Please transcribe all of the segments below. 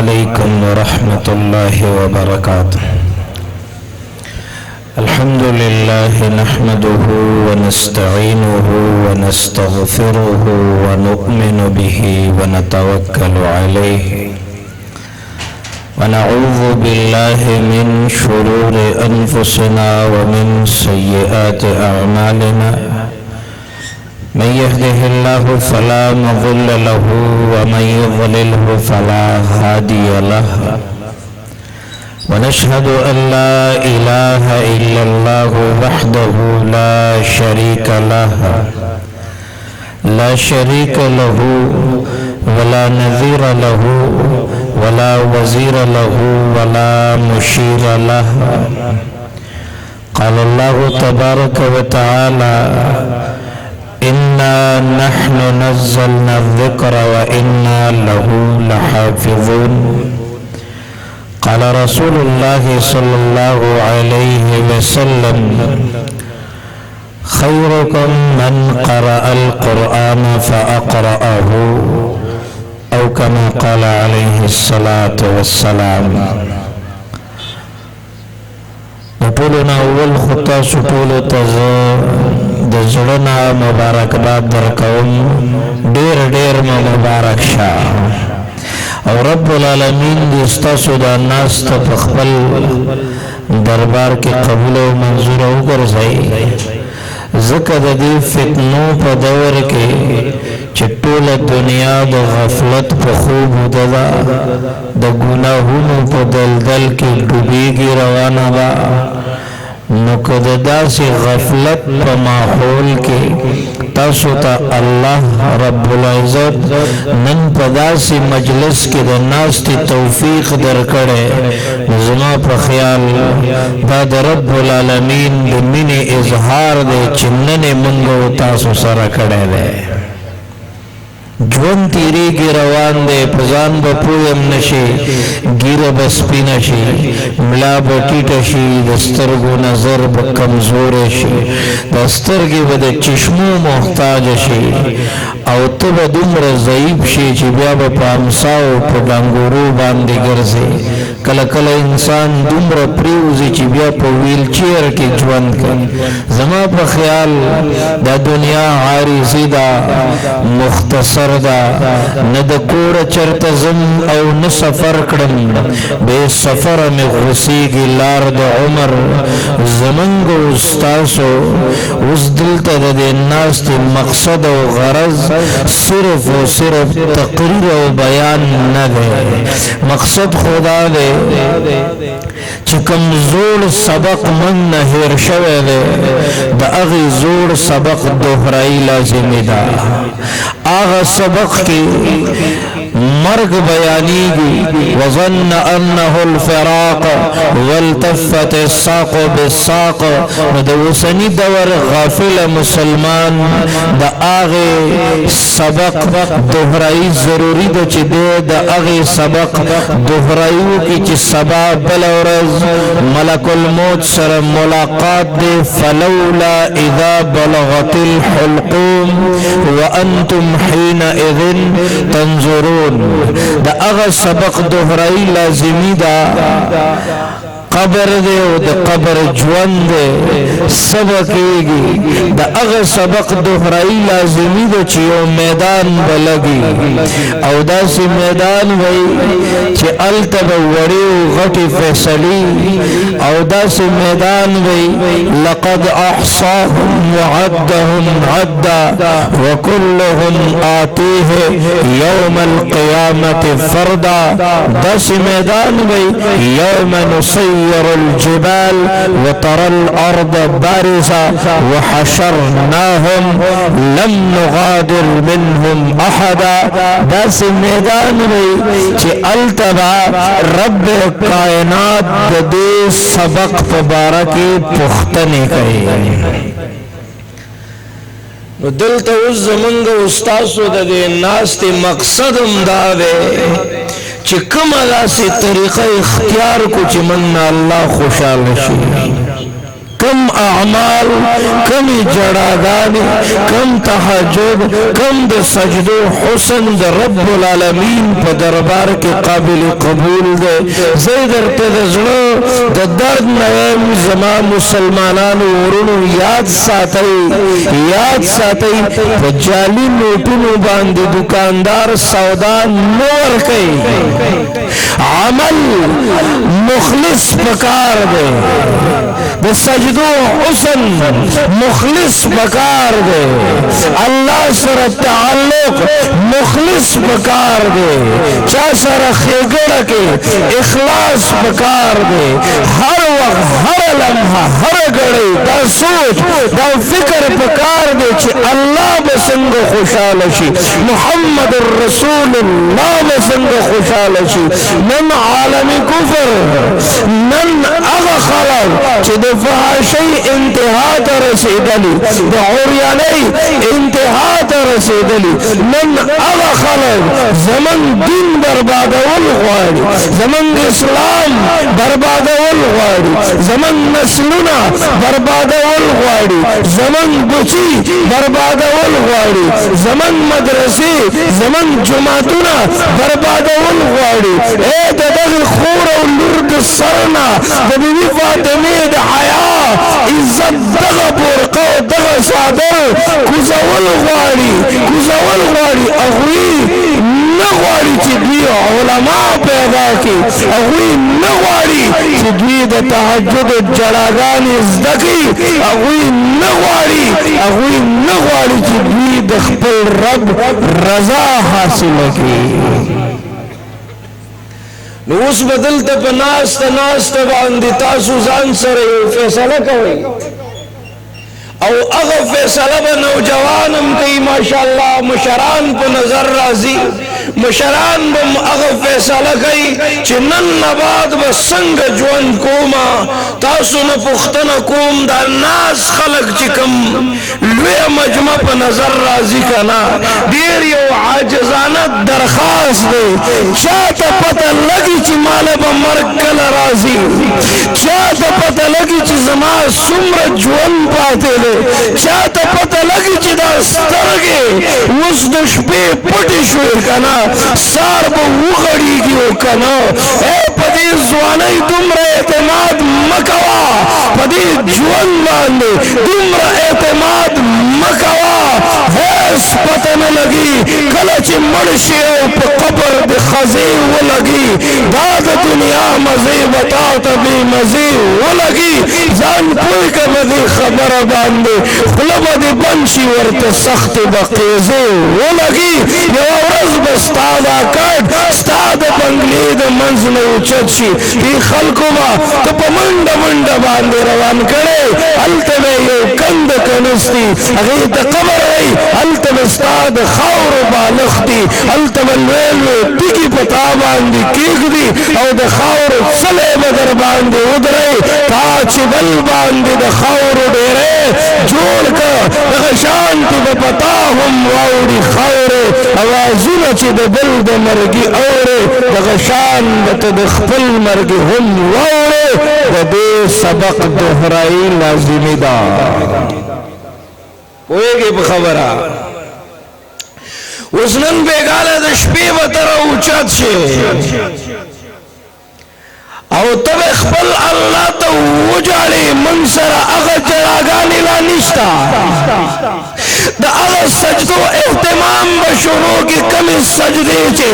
अलैकुम वरहमतुल्लाहि वबरकातुह। अल्हम्दुलिल्लाह नहमदुहु व नस्तईनुहु व नस्तगफिरुहु व नु'मिनु बिही व नतवक्कलु अलैहि व नऊज़ु बिल्लाहि मिन शुरूरि अनफुसिना व मिन सय्यिआति अअमालिना। मन यहदिहिल्लाहु फला मुज़िल्ल लहु व मन युज़लिल्हु फला हादिय लहु। व नशहदु अन ला इलाहा इल्लल्लाहु वहदहु ला शरीका लहु वला नज़ीर लहु वला वज़ीर लहु वला मुशीर लहु। क़ाल अल्लाहु तबारक व तआला इन्ना नहनु नज़्ज़लना ज़िक्र व इन्ना लहु लहाफ़िज़ून। क़ाल रसूलुल्लाह सल्लल्लाहु अलैहि वसल्लम खैरुकुम मन क़रअल क़ुरआन फ़अक़रअहु औ कमा क़ाल अलैहिस्सलातु वस्सलाम। टोलना अव्वल खुता सुटोलो तज दजड़ना मुबारकबाद दरकौम ढेर ढेर मुबारक शाह और रब्बुल आलमीन दिस्ता सुदा नास्त पखबल दरबार के कबूल व मंजूर होकर जाए। ज़िक्र दी फितनों पर दौर के चिट्टोल दुनिया द गफलत पर खूब उददा द गुनाहों पर दलदल के डूबेगी रवाना बा मुकद्दा से गफलत पर माहौल के तासुता अल्लाह रब्बुल इज़्ज़त नन पदा से मजलिस के दनास्ती तौफीक दर करे ज़मा पर ख्याल बाद रब्बुल आलमीन बिमिने इजहार दे चिन्नने मंगो तासु सरा करे दे जोन तीरी की रवान दे पजान बपुयम नशे गिर बस्पी नशे मिला बटीटशी दस्तर गो नजर बकमजोर शे दस्तर के बद चश्मो मोहताज शे औ तब दुम्र ज़ईब शे चिबिया बपामसाओ पडांगोरो बांधे गर्जे कल कल इंसान दुम्र प्रियुजी चिबिया पर व्हील चेयर के ज्वन कर ज़मा पर ख्याल दा दुनिया हारी सीधा मुख्तसर न द कोर चरतज़म औ न सफर कड़म बे सफर में गुसी की लार द उमर ज़मंगो उस्तासो उस दिल तद नास्त मकसद व गरज सिर्फ व सिर्फ तकरीर व बयान न दे मकसद खुदा दे चिकम जोड़ सबक मन नहर शवे दे द अगी जोड़ सबक दोहराई लाजिमिदा आगा सबक की मर्ग बयानी वज़न्न अन्नहुल फ़िराक़ वल्तफ़त साक़ बिसाक़ दवसनी दवर गाफिल मुसलमान द आगे सबक दोहराई ज़रूरी द चिदे द आगे सबक दोहराई की चि सबा बलौरज मलकुल मौत सर मुलाकात दे फलौला इज़ा बलगतिल हुल्क़ूम व अंतुम हीना इज़िन तंजुरून द अग़ सबक दोहराई लाजिमी दा कबर दे द कबर जुवन दे सबकेगी द अग़ सबक दोहराई लाजिमी दे चियो मैदान बलगी औदा से मैदान वही चे अलतब वड़ी गटी फैसली औदा से मैदान वही लक़द अहसाहुम व अद्दहुम अद्दा व कुल्लुहुम आतीहि यौमल क़ियामत फरदा दस मैदान वही यौम नुसय्यरुल जिबाल व तरल अर्द बारिज़ा व हशरनाहुम लम नुगादिर मिनहुम अहदा दस मैदान वही चे अलतबा रब कायनात दे सबक मुबारकी पुख्तने कहे दिल तो उस ज़मंग उस्तासो दे नास्ते मकसद उमदावे चिकम अदा से तरीक़ा इख्तियार को चिमन्ना अल्लाह खुशाल शी कम अमाल कमी जड़ागानी कम तहज्जुद कम द सजदो हुसन द रब्बुल आलमीन पर दरबार के काबिल कबूल दे ज़ैदर तेज़लो द दर्द नयम जमा मुसलमानानु वरुनु याद साथई जाली नोटुनु बांधी दुकानदार सौदा नोर कई अमल मुखलिस बकार दे सजदो हुसन मुखलिस बकार दे अल्लाह सर ताल्लुक मुखलिस बकार दे चा सर खेगड़ के इखलास बकार दे हर वक्त हर लम्हा हर घड़ी दा सोच दा फिक्र बकार दे कि अल्लाह बसंग खुशाल शी मुहम्मद रसूलुल्लाह बसंग खुशाल शी नन आलमी कुफर नन अगा खलक कि द फहाशी इंतहा रसीदली द औरियानी इंतहा रसीदली नन अगा खलक जमन दिन बर्बादवल ग़वाड़ी जमन इस्लाम बर्बादवल ग़वाड़ी जमन नस्लुना बर्बादवल ग़वाड़ी जमन बुची बर्बादवल ग़वाड़ी जमन मदरसे जमन जुमातुना बर्बादवल ग़वाड़ी ए ददग खूर और लुर्द सरना बीबी फातिमा द हया इज्जत दग बुरक़ा दग सादर कुज़वल ग़वाड़ी अगवी नगवाड़ी चिद्वी उलमा पैदा की अगवी नगवाड़ी चिद्वी द तहज्जुद जड़ागानी ज़की अगवी नगवाड़ी चिद्वी द खपल रब रजा हासिल की उस बदल तब नास्त बांधी तासु जान सरे फैसला करें और अगर फैसला ब नौजवानम कई माशाअल्लाह मुशरान को नजर राजी मुशरान बम अगर फैसला कई चिन्नन नबाद ब संग जवन कोमा तासु न पुख्तन कोम दा नास खलक चिकम लुए मजमा पर नजर राजी कना देर यो आजजाना दरखास्त दे चाहता पता लगी ची माले ब मरकल राजी चाहता पता लगी ची जमा सुम्र जवन पाते ले चाहता पता लगी ची दा स्तरगे उस दुश्पे पुटी शुर कना सार बो उगड़ी की हो कना ए पदी जवानी तुमरे एतमाद मकवा पदी जुवन माने तुमरा एतमाद मकवा हैस पता न लगी कलच मर्शे पे कब्र दे खजे वो लगी दाद दुनिया मजे बता तभी मजे वो लगी जान कोई का मजे खबर बांधे खुलबा दे बंशी वर्त सख्त बकेजे वो लगी ये औरज बस्तादा कट स्ताद बंगली दे मंज़िल उचची ये खलकुमा तो पमंड मंड बांधे रवान करे अलते में ये कंद कनस्ती अगर ते कब्र है अलते में स्ताद खौर बालख्ती अलते में लेले टिकी पता बांधी कीक दी और दे खौर सले बदर बांधी उधरे काच बल बांधी दे खौर डेरे जोड़ का शांति ब पता हम वाउडी खौरे आवाज़ुन ची दे दिल दे मरगी औरे दगशान बत दे खपल मरगी हम वाउरे दे सबक दोहराई लाजिमिदा होएगी बखबरा उसनन बेगाले दशपी बतरा उचत छे और तब खपल अल्लाह तो उजाड़े मनसरा अगर जड़ागानी ला निश्ता द अगर सजदो एहतमाम बशुरू की कमी सजदे चे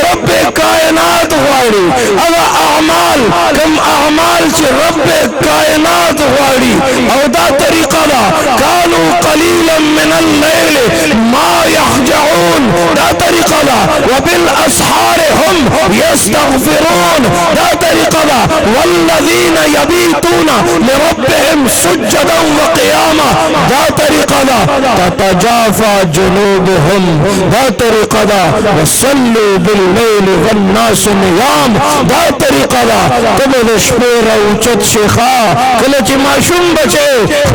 रब कायनात वाड़ी अगर अमाल कम अमाल चे रब कायनात वाड़ी और दा तरीका दा कानू कलीलन मिनल लैल मा यहजऊन दा तरीका दा वबिल असहार हम यस्तगफिरून दा तरीका दा वल्लज़ीन यबीतून लिरब्बिहिम सुज्जदन व क़ियामा दा तरीका दा ततजाफा जुनूबुहुम दा तरीका दा वसल्लू बिल्लैल वन्नास नियाम दा तरीका दा तब शपेरा उचत शेखा कलच माशूम बचे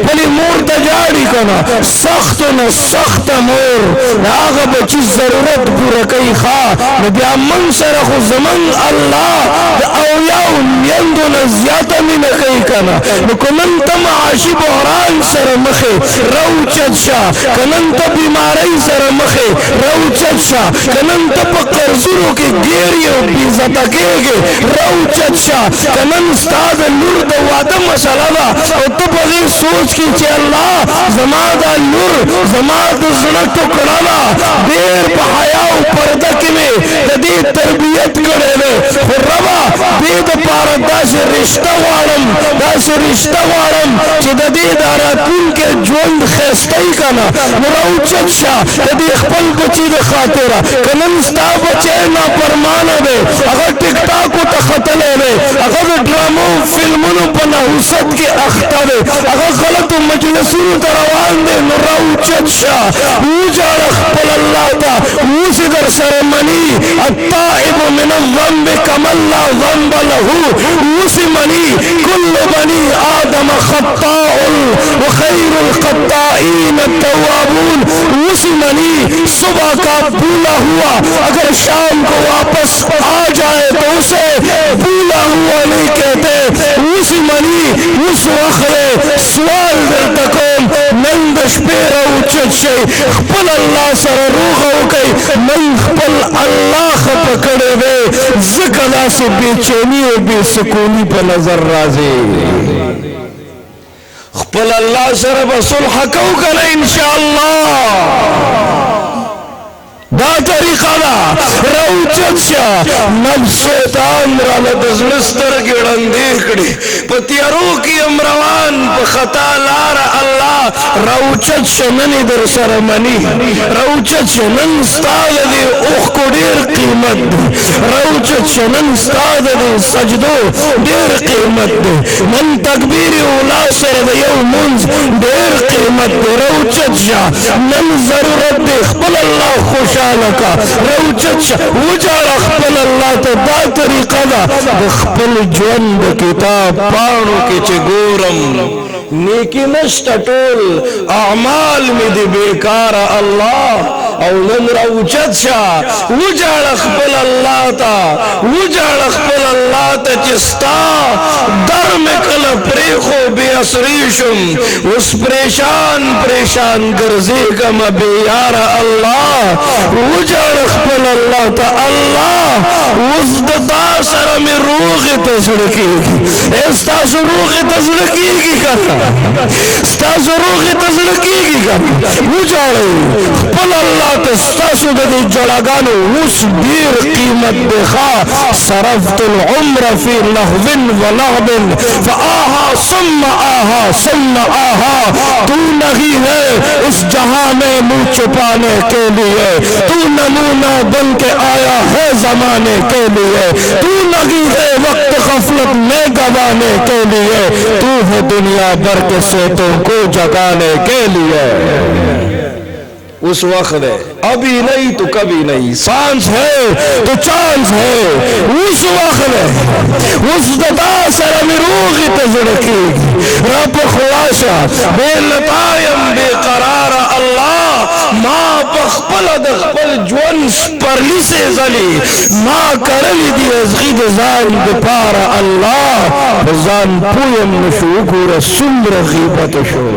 भली मूर तजाड़ी को کنا سخت و سخت مور هغه بچی ضرورت پوره کوي ښا نو بیا من سره خو زمن الله د اولیاء میندو نه زیاته مینه کوي کنا نو که نن ته معاشي بحران سره مخې راوچت شه که نن ته بیمارۍ سره مخې راوچت شه که نن ته په قرضونو کې ګیر یې او بېعزته کېږې راوچت شه که نن ستا د لور د واده مسله ده او ته په دې سوچ کې چې الله زما دا لور زما د زړه ټوکړه ده ډېر په حیا او پرده کې مې د دې تربیت کړی دی خو ربه دې دپاره داسې رشته غواړم داسې رشته غواړم چې د دې دا راتلونکي ژوند ښایسته یي که نه نو راوچت شه د دې خپل بچي د خاطره که نن ستا بچی نافرمانه دی هغه ټیک ټاکو ته ختلی دی هغه د ډرامو فلمونو په نحوست کې اخته دی هغه غلطو مجلسونو ته روان دی نو راوچت شه وژاړه خپل الله ته اوسې در سره مني التائب من الذنب کمن لا ذنب له اوسې مني كل بني آدم خطاء وخير الخطائين التوابون اوسې مني صبح کا بھولا ہوا اگر شام کو واپس آ جائے تو اسے بھولا ہوا نہیں کہتے اوسې مني اوس وخت سوال درته کوم نن د شپې راوچت شئ خپل الله سره روغه وکئ نن خپل الله خفه کړی دی ځکه داسې بېچیني او بېسکوني په نظر راځي خپل الله سره به صلح کوو که نه انشاءالله دا طریقه ده راوچت شه نفس شیطان راله د زړه سترګې ړندې کړي په تیارو کې یم روان په خطا لاره الله راوچت شه نن یې در سره مني راوچت شه نن ستا د دې اوښکو ډېر قیمت دی راوچت شه نن ستا د دې سجدو ډېر قیمت دی نن تکبیر اولا سره د یو مونځ ډېر قیمت دی راوچت شه نن ضرورت دی خپل الله خوشحاله لکا روچت شه وجاړه خپل الله ته دا طریقه ده د خپل ژوند د کتاب پاڼو کې چې ګورم نیکی نشته ټول اعمال مې د بیکاره الله او نن راوچت شه وجاړه خپل الله ته وجاړه خپل الله ته چې ستا در مې کله پرېښو بې اثرې شم اوس پریشان پریشان ګرځېږمه بې یاره الله وجاړه خپل الله ته الله اوس د تا سره مې روغې ته زړه کېږي ستاسو روغې ته زړه کېږي که نه ستاسو روغې ته زړه کېږي که نه وجاړئ خپل الله ته ستاسو د دې جړاګانو اوس ډېر قیمت دی ښه صرفت العمر فی لهو ولعب فآہا ثم آہا ثم آہا تو نہیں ہے اس جہاں میں منہ چھپانے کے لیے تو نمونہ بن کے آیا ہے زمانے کے لیے تو نہیں ہے وقت غفلت میں گوانے کے لیے تو ہے دنیا بھر کے سوتوں کو جگانے کے لیے اس وقت ہے ابھی نہیں تو کبھی نہیں سانس ہے تو چانس ہے اس وقت ہے اس دتا سره مې روغې ته زړه کېږي رب خلاصه بې لطایم بې قراره الله ما په خپله د خپل ژوند سپرلي سېځلې ما کرلې دي ازغي د ځان دپاره الله په ځان پوه یم نشو وګوره څومره غیبته شو